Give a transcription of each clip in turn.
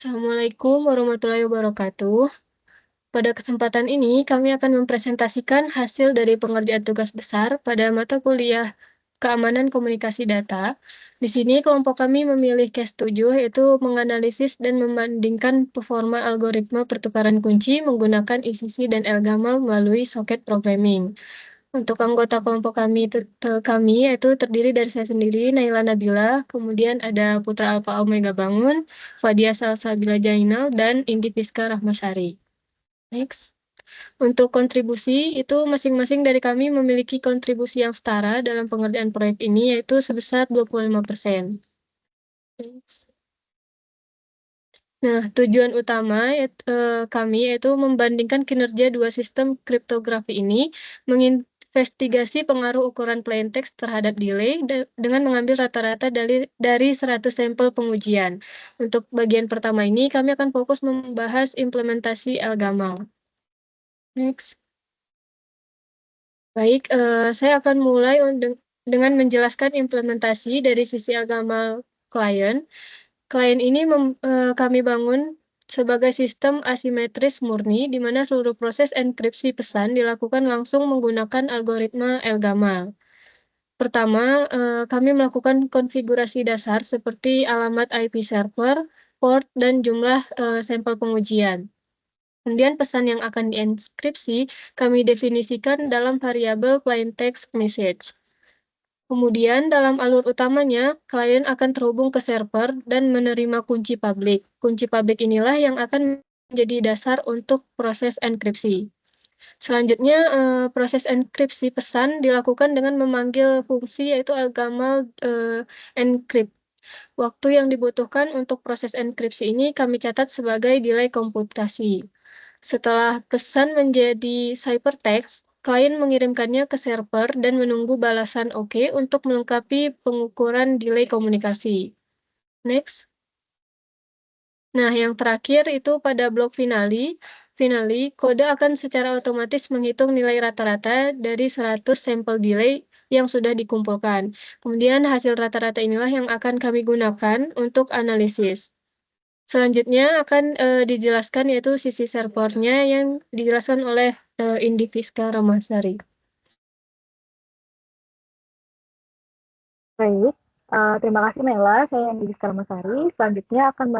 Assalamualaikum warahmatullahi wabarakatuh. Pada kesempatan ini, kami akan mempresentasikan hasil dari pengerjaan tugas besar pada mata kuliah Keamanan Komunikasi Data. Di sini, kelompok kami memilih case 7, yaitu menganalisis dan membandingkan performa algoritma pertukaran kunci menggunakan ECC dan Elgamal melalui socket programming. Untuk anggota kelompok kami yaitu terdiri dari saya sendiri, Naila Nabila, kemudian ada Putra Alfa Omega Bangun, Fadia Salsabila Jainal, dan Indi Piska Rahmasari. Next. Untuk kontribusi, itu masing-masing dari kami memiliki kontribusi yang setara dalam pengerjaan proyek ini, yaitu sebesar 25%. Next. Nah, tujuan utama kami yaitu membandingkan kinerja dua sistem kriptografi ini, menginvestigasi pengaruh ukuran plain text terhadap delay dengan mengambil rata-rata dari 100 sampel pengujian. Untuk bagian pertama ini, kami akan fokus membahas implementasi Elgamal. Next. Baik, saya akan mulai dengan menjelaskan implementasi dari sisi Elgamal klien. Klien ini kami bangun sebagai sistem asimetris murni, di mana seluruh proses enkripsi pesan dilakukan langsung menggunakan algoritma Elgamal. Pertama, kami melakukan konfigurasi dasar seperti alamat IP server, port, dan jumlah sampel pengujian. Kemudian pesan yang akan dienkripsi kami definisikan dalam variabel plain text message. Kemudian dalam alur utamanya, klien akan terhubung ke server dan menerima kunci publik. Kunci publik inilah yang akan menjadi dasar untuk proses enkripsi. Selanjutnya, proses enkripsi pesan dilakukan dengan memanggil fungsi yaitu Elgamal encrypt. Waktu yang dibutuhkan untuk proses enkripsi ini kami catat sebagai delay komputasi. Setelah pesan menjadi ciphertext, klien mengirimkannya ke server dan menunggu balasan OK untuk melengkapi pengukuran delay komunikasi. Next. Nah, yang terakhir itu pada blok finali, kode akan secara otomatis menghitung nilai rata-rata dari 100 sampel delay yang sudah dikumpulkan. Kemudian hasil rata-rata inilah yang akan kami gunakan untuk analisis. Selanjutnya akan dijelaskan yaitu sisi servernya yang dijelaskan oleh Indi Fiska Ramasari. Baik, terima kasih Nela. Saya Indi Fiska Ramasari. Selanjutnya akan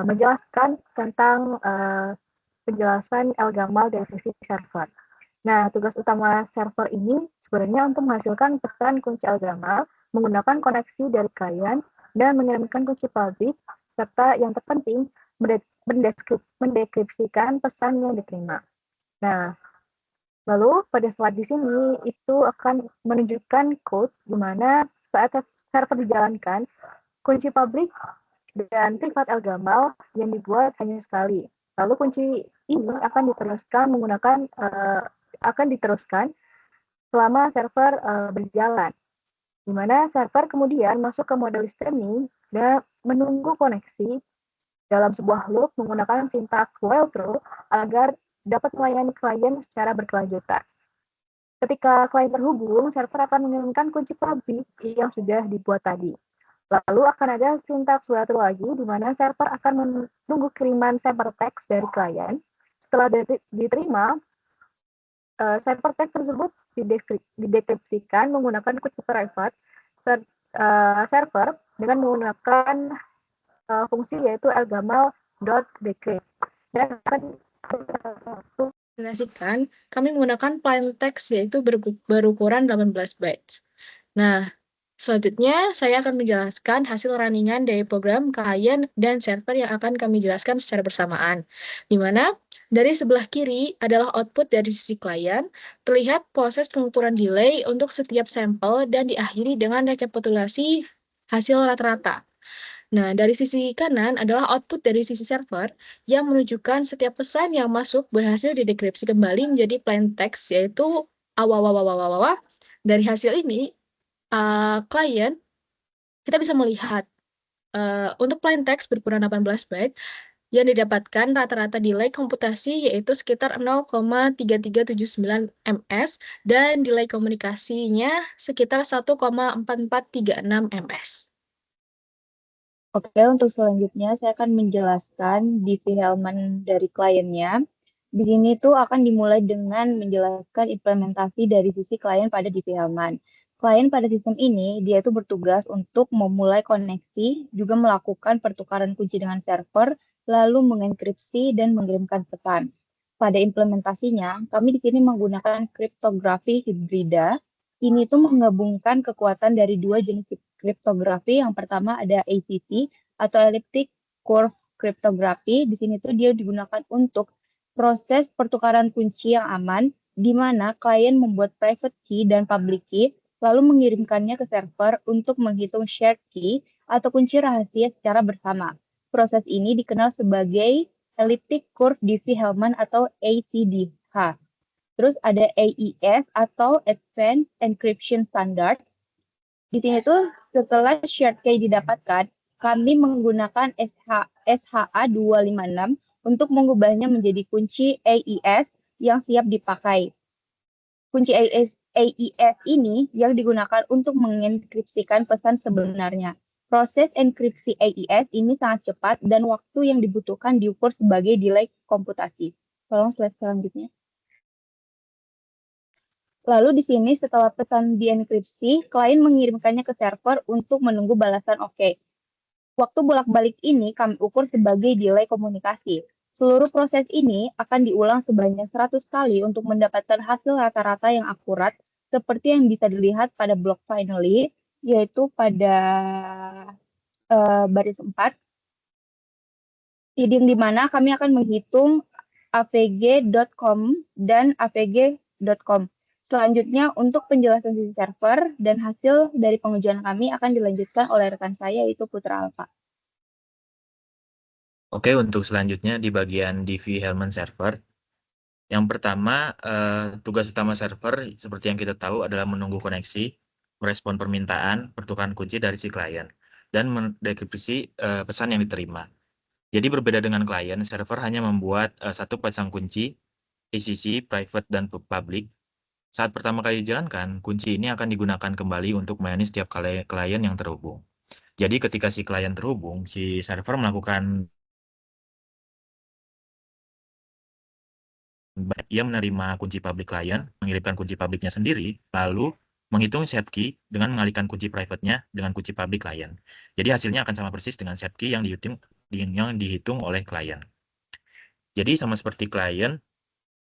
menjelaskan tentang penjelasan Elgamal dari sisi server. Nah, tugas utama server ini sebenarnya untuk menghasilkan pesan kunci Elgamal menggunakan koneksi dari klien dan mengirimkan kunci publik, serta yang terpenting mendekripsikan pesan yang diterima. Nah, lalu pada slide di sini itu akan menunjukkan code di mana saat server dijalankan, kunci publik dan privat Elgamal yang dibuat hanya sekali. Lalu kunci ini akan diteruskan selama server berjalan, di mana server kemudian masuk ke model streaming dan menunggu koneksi dalam sebuah loop menggunakan sintaks while true agar dapat melayani klien secara berkelanjutan. Ketika klien terhubung, server akan mengirimkan kunci publik yang sudah dibuat tadi. Lalu akan ada sintaks while true lagi, di mana server akan menunggu kiriman ciphertext dari klien. Setelah diterima, ciphertext tersebut didekripsikan menggunakan kunci private server dengan menggunakan fungsi yaitu elgamal.decrypt. Dan akan kami menggunakan plain text yaitu berukuran 18 bytes. Nah, selanjutnya saya akan menjelaskan hasil runningan dari program klien dan server yang akan kami jelaskan secara bersamaan. Di mana dari sebelah kiri adalah output dari sisi klien, terlihat proses pengukuran delay untuk setiap sampel dan diakhiri dengan rekapitulasi hasil rata-rata. Nah, dari sisi kanan adalah output dari sisi server yang menunjukkan setiap pesan yang masuk berhasil didekripsi kembali menjadi plain text, yaitu awawawawawawawah. Dari hasil ini, klien, kita bisa melihat untuk plain text berukuran 18 byte yang didapatkan rata-rata delay komputasi yaitu sekitar 0,3379 ms dan delay komunikasinya sekitar 1,4436 ms. Oke, untuk selanjutnya saya akan menjelaskan DV Hellman dari kliennya. Di sini tuh akan dimulai dengan menjelaskan implementasi dari sisi klien pada DV Hellman. Klien pada sistem ini, dia itu bertugas untuk memulai koneksi, juga melakukan pertukaran kunci dengan server, lalu mengenkripsi dan mengirimkan pesan. Pada implementasinya, kami di sini menggunakan kriptografi hibrida. Ini tuh menggabungkan kekuatan dari dua jenis kriptografi. Yang pertama ada ACC atau Elliptic Curve Cryptography. Di sini tuh dia digunakan untuk proses pertukaran kunci yang aman, di mana klien membuat private key dan public key, lalu mengirimkannya ke server untuk menghitung shared key atau kunci rahasia secara bersama. Proses ini dikenal sebagai Elliptic Curve Diffie-Hellman atau ACDH. Terus ada AES atau Advanced Encryption Standard. Di sini tuh setelah shared key didapatkan, kami menggunakan SHA-256 untuk mengubahnya menjadi kunci AES yang siap dipakai. Kunci AES ini yang digunakan untuk mengenkripsikan pesan sebenarnya. Proses enkripsi AES ini sangat cepat dan waktu yang dibutuhkan diukur sebagai delay komputasi. Tolong slide selanjutnya. Lalu di sini setelah pesan dienkripsi, klien mengirimkannya ke server untuk menunggu balasan oke. Waktu bolak-balik ini kami ukur sebagai delay komunikasi. Seluruh proses ini akan diulang sebanyak 100 kali untuk mendapatkan hasil rata-rata yang akurat, seperti yang bisa dilihat pada block finally, yaitu pada baris 4, di mana kami akan menghitung avg.com dan avg.com. Selanjutnya, untuk penjelasan sisi server dan hasil dari pengujian kami akan dilanjutkan oleh rekan saya, yaitu Putra Alfa. Oke, untuk selanjutnya di bagian DV Hellman server. Yang pertama, tugas utama server seperti yang kita tahu adalah menunggu koneksi, merespon permintaan, pertukaran kunci dari si klien, dan mendekripsi pesan yang diterima. Jadi berbeda dengan klien, server hanya membuat satu pasang kunci, ACC, private, dan public. Saat pertama kali dijalankan, kunci ini akan digunakan kembali untuk melayani setiap klien yang terhubung. Jadi ketika si klien terhubung, si server melakukan ia menerima kunci public client, mengirimkan kunci publiknya sendiri, lalu menghitung set key dengan mengalihkan kunci private-nya dengan kunci public client. Jadi hasilnya akan sama persis dengan set key yang dihitung oleh klien. Jadi sama seperti klien,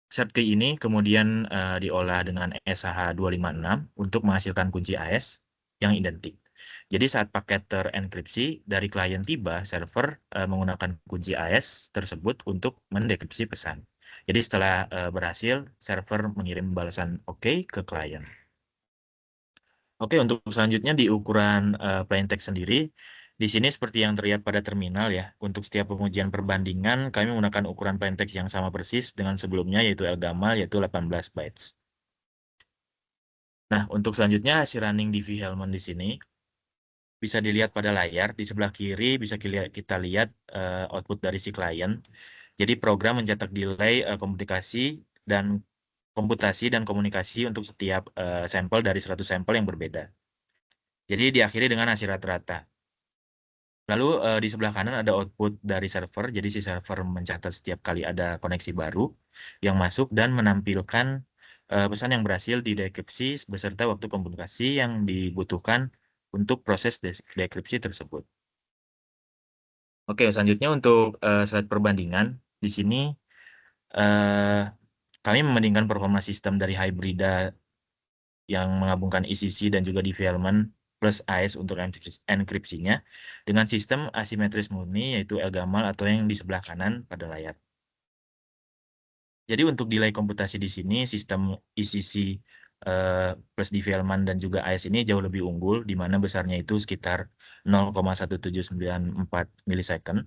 set key ini kemudian diolah dengan SHA-256 untuk menghasilkan kunci AES yang identik. Jadi saat paket terenkripsi dari klien tiba, server menggunakan kunci AES tersebut untuk mendekripsi pesan. Jadi setelah berhasil, server mengirim balasan oke ke klien. Oke, untuk selanjutnya di ukuran plain text sendiri, di sini seperti yang terlihat pada terminal ya, untuk setiap pengujian perbandingan, kami menggunakan ukuran plain text yang sama persis dengan sebelumnya, yaitu Elgamal, yaitu 18 bytes. Nah, untuk selanjutnya hasil running DV Hellman di sini, bisa dilihat pada layar, di sebelah kiri bisa kita lihat output dari si klien. Jadi program mencetak delay komputasi dan komunikasi untuk setiap sampel dari 100 sampel yang berbeda. Jadi diakhiri dengan hasil rata-rata. Lalu di sebelah kanan ada output dari server, jadi si server mencatat setiap kali ada koneksi baru yang masuk dan menampilkan pesan yang berhasil didekripsi beserta waktu komunikasi yang dibutuhkan untuk proses dekripsi tersebut. Oke, selanjutnya untuk slide perbandingan, di sini kami membandingkan performa sistem dari Hybrida yang menggabungkan ECC dan juga development plus AES untuk enkripsinya dengan sistem asimetris murni yaitu Elgamal atau yang di sebelah kanan pada layar. Jadi untuk delay komputasi di sini sistem ECC plus development dan juga AES ini jauh lebih unggul di mana besarnya itu sekitar 0,1794 milisecond.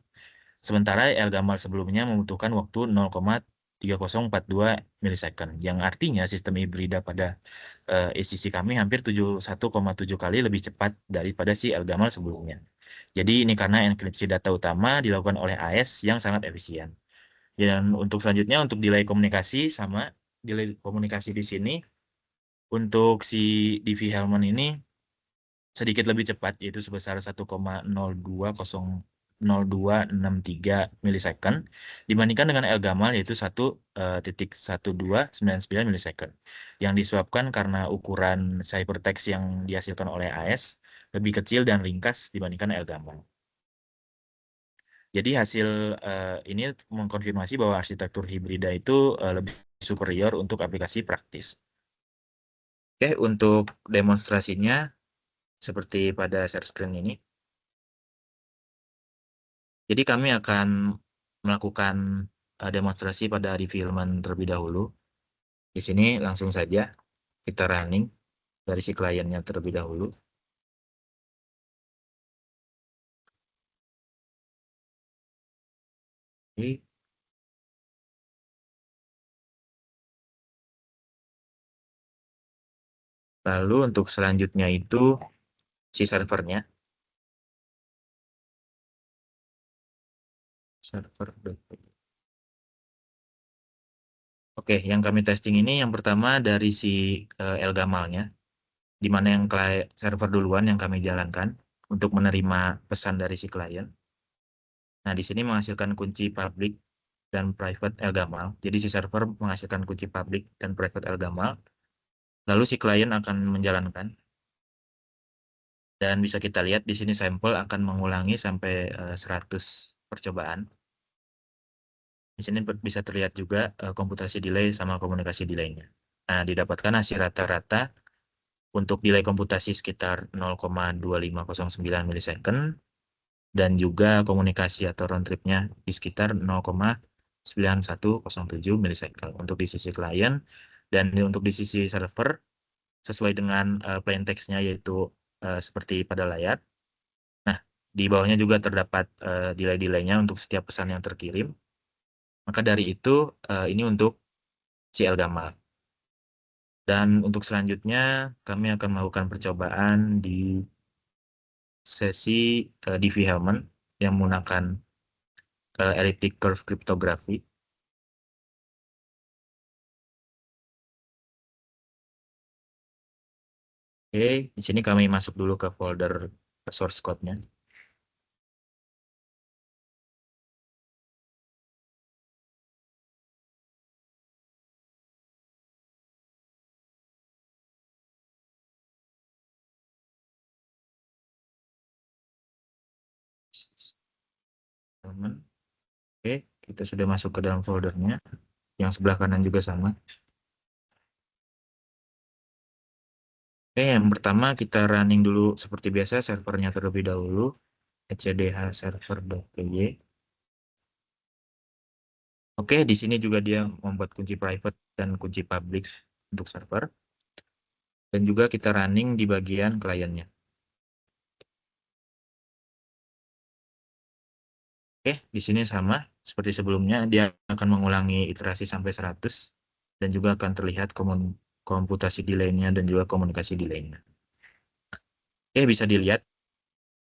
Sementara Elgamal sebelumnya membutuhkan waktu 0,3042 milisecond, yang artinya sistem hibrida pada ECC kami hampir 1,7 kali lebih cepat daripada si Elgamal sebelumnya. Jadi ini karena enkripsi data utama dilakukan oleh AES yang sangat efisien. Dan untuk selanjutnya untuk delay komunikasi sama delay komunikasi di sini untuk si DV Hellman ini sedikit lebih cepat, yaitu sebesar 1,0203 milisecond dibandingkan dengan Elgamal yaitu 1,1299 milisecond, yang disebabkan karena ukuran ciphertext yang dihasilkan oleh AES lebih kecil dan ringkas dibandingkan Elgamal. Jadi hasil ini mengkonfirmasi bahwa arsitektur hibrida itu lebih superior untuk aplikasi praktis. Oke, untuk demonstrasinya seperti pada share screen ini. Jadi kami akan melakukan demonstrasi pada Diffie-Hellman terlebih dahulu. Di sini langsung saja kita running dari si kliennya terlebih dahulu. Oke. Lalu untuk selanjutnya itu si servernya. Server. Oke, yang kami testing ini yang pertama dari si Elgamalnya, di mana yang server duluan yang kami jalankan untuk menerima pesan dari si klien. Nah, di sini menghasilkan kunci public dan private Elgamal. Jadi si server menghasilkan kunci public dan private Elgamal. Lalu si klien akan menjalankan. Dan bisa kita lihat di sini sampel akan mengulangi sampai 100 percobaan. Di sini bisa terlihat juga komputasi delay sama komunikasi delaynya. Nah, didapatkan hasil rata-rata untuk delay komputasi sekitar 0,2509 milisecond dan juga komunikasi atau round tripnya di sekitar 0,9107 milisecond untuk di sisi klien, dan untuk di sisi server sesuai dengan plain text-nya yaitu seperti pada layar. Nah, di bawahnya juga terdapat delay-delaynya untuk setiap pesan yang terkirim. Maka dari itu ini untuk si Elgamal. Dan untuk selanjutnya kami akan melakukan percobaan di sesi Diffie-Hellman yang menggunakan elliptic curve cryptography. Oke, di sini kami masuk dulu ke folder source code-nya. Oke, kita sudah masuk ke dalam foldernya. Yang sebelah kanan juga sama. Oke, yang pertama kita running dulu seperti biasa servernya terlebih dahulu. etcdh server.py. Oke, di sini juga dia membuat kunci private dan kunci public untuk server. Dan juga kita running di bagian kliennya. Oke, di sini sama seperti sebelumnya, dia akan mengulangi iterasi sampai 100 dan juga akan terlihat komputasi delay-nya dan juga komunikasi delay-nya. Oke, bisa dilihat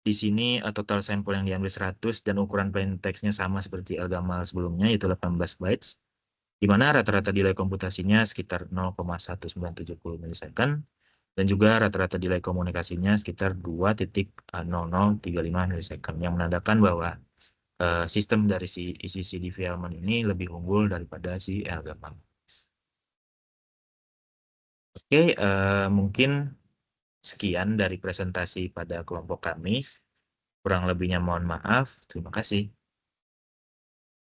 di sini total sampel yang diambil 100 dan ukuran plain text-nya sama seperti Elgamal sebelumnya, yaitu 18 bytes, di mana rata-rata delay komputasinya sekitar 0,1970 milisecond, dan juga rata-rata delay komunikasinya sekitar 2,0035 milisecond, yang menandakan bahwa sistem dari si ECC Diffie-Hellman ini lebih unggul daripada si Elgamal. Oke, mungkin sekian dari presentasi pada kelompok kami. Kurang lebihnya mohon maaf. Terima kasih.